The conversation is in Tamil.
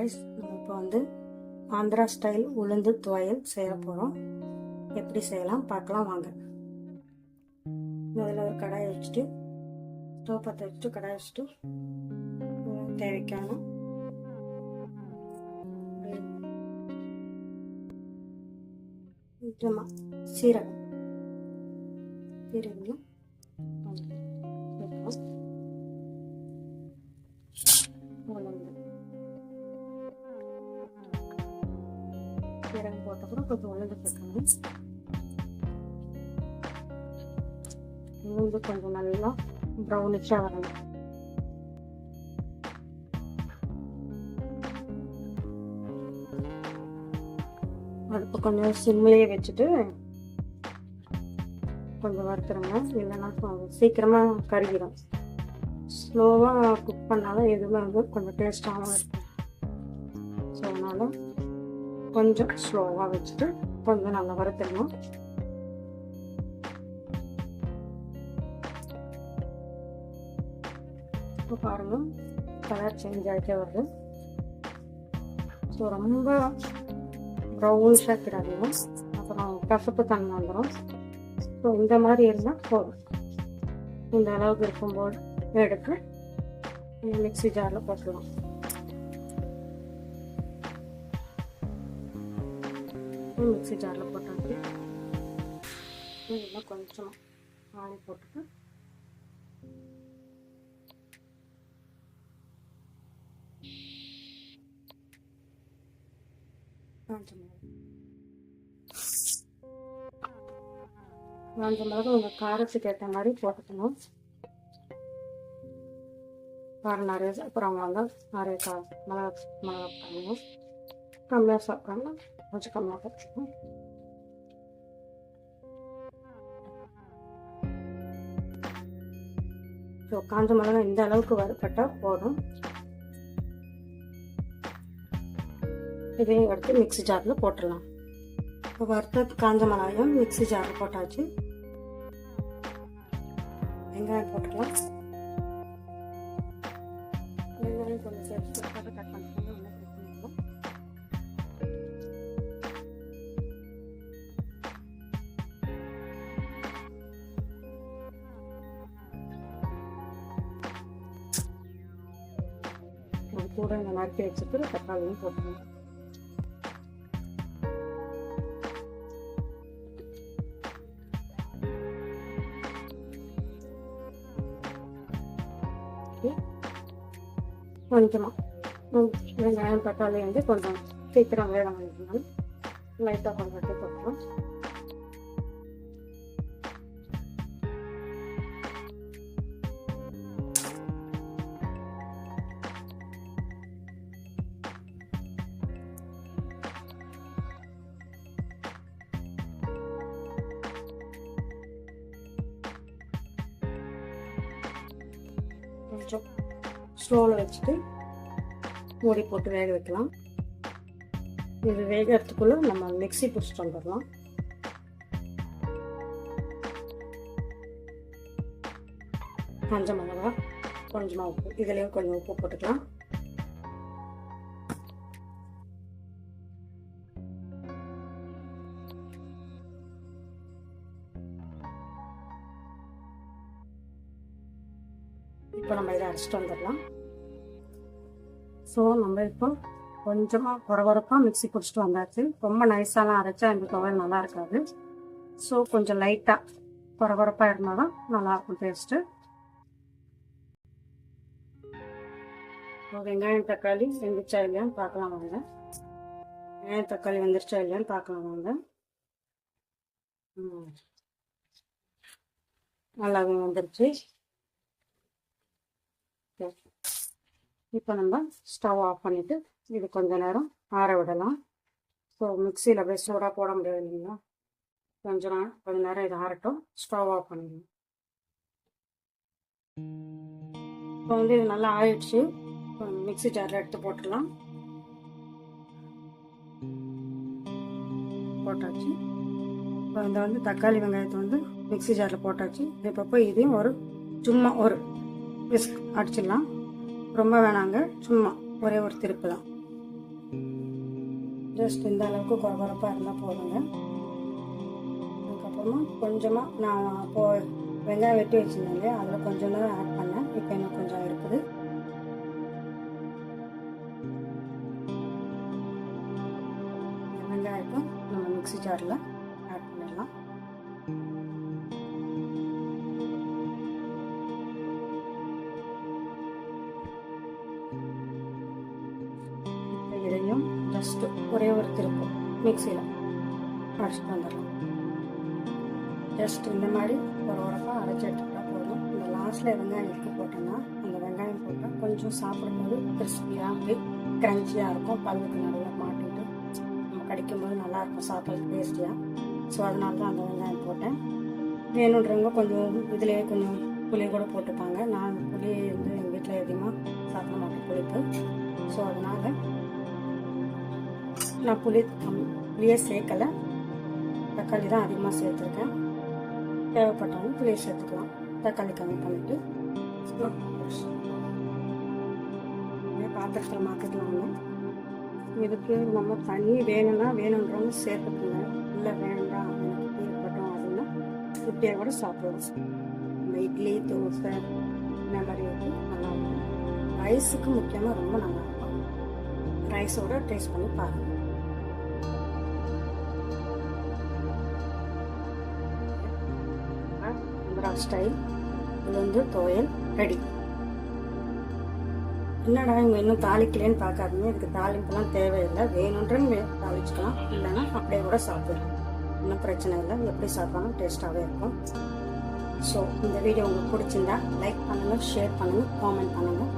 கைஸ், இப்போ வந்து ஆந்திரா ஸ்டைல் உளுந்து துவையல் செய்ய போகிறோம். எப்படி செய்யலாம் பார்க்கலாம் வாங்க. முதல்ல ஒரு கடாயை வச்சுட்டு ஸ்டவ் பற்ற வச்சுட்டு கடாயை வச்சுட்டு தேவைக்கான சீரகம் சீரகம் போட்டப்புறம் கொஞ்சம் உளுந்து போட்டணும். உளுந்து கொஞ்சம் நல்லா ப்ரௌனிஷாக வரணும். அடுப்பு கொஞ்சம் சிம்லேயே வச்சுட்டு கொஞ்சம் வறுத்துருங்க, இல்லைன்னா சீக்கிரமாக கருகிடும். ஸ்லோவாக குக் பண்ணாலும் எதுவுமே வந்து கொஞ்சம் டேஸ்டாகவும் இருக்கும். ஸோ அதனால் கொஞ்சம் ஸ்லோவாக வச்சுட்டு கொஞ்சம் நல்லா வறுத்துடணும். இப்போ பாருங்கள், கலர் சேஞ்ச் ஆகிட்டே வருது. ஸோ ரொம்ப ப்ரௌனிஷாக கிடாதீங்க, அப்புறம் கசப்பு தன்மை வந்துடும். ஸோ இந்த மாதிரி இருந்தால் போதும். இந்த அளவுக்கு இருக்கும்போது எடுத்து மிக்ஸி ஜாரில் போட்டுடலாம். மிக்ஸி ஜாரில் போட்டாச்சு. இன்னும் கொஞ்சம் ஆயில் போட்டுட்டு காஞ்ச மிளகு உங்கள் காரத்துக்கு ஏற்ற மாதிரி போட்டுக்கணும். காரம் நிறைய சாப்பிட்றவங்க வந்து நிறைய மிளகு போடணும். கம்மியாக சாப்பிட்றாங்க கொஞ்சம் கம்மியாக போட்டுக்கணும். ஸோ காஞ்ச மிளகா இந்த அளவுக்கு வறுப்பட்டால் போதும். இதையும் எடுத்து மிக்ஸி ஜாரில் போட்டுடலாம். இப்போ வறுத்த காஞ்ச மிளகாயும் மிக்ஸி ஜாரில் போட்டாச்சு. வெங்காயம் போட்டுக்கலாம். வெங்காயம் கொஞ்சம் சேர்த்து கட் பண்ணிக்கணும். அது கூட இந்த நறுக்கி வச்சுட்டு தக்காளியும் போட்டுக்கணும். கொஞ்சமாக வெங்காயம் தக்காளி வந்து கொஞ்சம் சீக்கிரம் வேக வைக்கணும். லைட்டாக கொஞ்சம் போட்டுக்கலாம். கொஞ்சம் ஸ்லோவில் வச்சுட்டு மூடி போட்டு வேக வைக்கலாம். இது வேகிறதுக்குள்ளே நம்ம மிக்ஸி பிடிச்சிட்டு வந்துடலாம். காஞ்ச மிளகா, கொஞ்சமாக உப்பு, இதுலேயும் கொஞ்சம் உப்பு போட்டுக்கலாம். இப்போ நம்ம இதை அரைச்சிட்டு வந்துடலாம். ஸோ நம்ம இப்போ கொஞ்சமாக குறகுறப்பாக மிக்ஸி பிடிச்சிட்டு வந்தாச்சு. ரொம்ப நைஸாலாம் அரைச்சா இந்த துவையல் நல்லா இருக்காது. ஸோ கொஞ்சம் லைட்டாக குறகுறப்பாக இருந்தால் தான் நல்லாயிருக்கும் டேஸ்ட்டு. வெங்காயம் தக்காளி வெந்துச்சா இல்லையான்னு பார்க்கலாம் வாங்க. வெங்காயம் தக்காளி வெந்துருச்சா இல்லையான்னு பார்க்கலாம் வாங்க. நல்லா வந்துருச்சு. இப்போ நம்ம ஸ்டவ் ஆஃப் பண்ணிவிட்டு இது கொஞ்சம் நேரம் ஆற விடலாம். ஸோ மிக்சியில் அப்படியே சூடாக போட முடியாது இல்லைங்களா. கொஞ்ச நேரம் இது ஆறட்டும். ஸ்டவ் ஆஃப் பண்ணிடலாம். இப்போ வந்து இது நல்லா ஆயிடுச்சு. மிக்ஸி ஜாரில் எடுத்து போட்டுடலாம். போட்டாச்சு. இப்போ இந்த வந்து தக்காளி வெங்காயத்தை வந்து மிக்ஸி ஜாரில் போட்டாச்சு. இப்போ போய் இதையும் சும்மா ஒரு விஸ்க் அடிச்சிடலாம். ரொம்ப வேணாங்க, சும்மா ஒரே ஒரு திருப்பு தான். ஜஸ்ட் இந்த அளவுக்கு கொரகொரப்பாக இருந்தால் போதுங்க. அதுக்கப்புறமா கொஞ்சமாக நான் அப்போது வெங்காயம் வெட்டி வச்சுருந்தேன் இல்லையா, அதில் கொஞ்சம் தான் ஆட் பண்ணேன். இப்போ இன்னும் கொஞ்சம் இருக்குது. வெங்காயத்தை நம்ம மிக்ஸி ஜாரில் ஆட் பண்ணிடலாம். இப்போ இதையும் ஜஸ்ட் ஒரே ஒரு திருப்பு மிக்சியில் அரைச்சிட்டு வந்துடலாம். ஜஸ்ட் இந்த மாதிரி ஒரு உரப்பாக அரைச்சி எடுத்துக்கிட்டால் போதும். இந்த லாஸ்ட்டில் வெங்காயம் எடுத்து போட்டோன்னா அந்த வெங்காயம் போட்டால் கொஞ்சம் சாப்பிடும்போது கிறிஸ்பியாக கிரன்ச்சியாக இருக்கும். பல்லுக்கு நல்லா மாட்டிட்டு நம்ம கடிக்கும்போது நல்லாயிருக்கும், சாப்பிட்றது டேஸ்டியாக. ஸோ அதனால தான் அந்த வெங்காயம் போட்டேன். வேணுன்றவங்க கொஞ்சம் இதிலேயே கொஞ்சம் புளி கூட போட்டுப்பாங்க. நான் புளி வந்து எங்கள் வீட்டில் அதிகமாக சாப்பிட மாட்டேன், புளிப்பு. ஸோ அதனால் நான் புளியே சேர்க்கலை. தக்காளி தான் அதிகமாக சேர்த்துருக்கேன். தேவைப்பட்டாலும் புளியை சேர்த்துக்கலாம். தக்காளி கம்மி பண்ணிவிட்டு பாத்திரத்தில் மாற்றிக்கலாங்க. இதுக்கு நம்ம தண்ணி வேணுன்றவங்க சேர்த்துக்கோங்க. இல்லை வேண்டாம் எனக்கு தேவைப்பட்டோம் அப்படின்னா இப்படியே கூட சாப்பிடுவோம். இந்த இட்லி தோசை இந்த மாதிரி வந்து நல்லாயிருக்கும். ரைஸுக்கு முக்கியமாக ரொம்ப நல்லாயிருக்கும். ரைஸோட டேஸ்ட் பண்ணி பாருங்கள். ஸ்டைல் உளுந்து துவையல் ரெடி. என்னடா இவங்க இன்னும் தாளிக்கலேன்னு பார்க்காதீங்க. இதுக்கு தாளிப்பெல்லாம் தேவையில்லை. வேணுன்றவங்க தாளிச்சுக்கலாம், இல்லைன்னா அப்படியே கூட சாப்பிடலாம். இன்னும் பிரச்சனை இல்லை. எப்படி சாப்பிட்டாலும் டேஸ்ட்டாகவே இருக்கும். ஸோ இந்த வீடியோ உங்களுக்கு பிடிச்சிருந்தா லைக் பண்ணுங்கள், ஷேர் பண்ணுங்கள், காமெண்ட் பண்ணுங்கள்.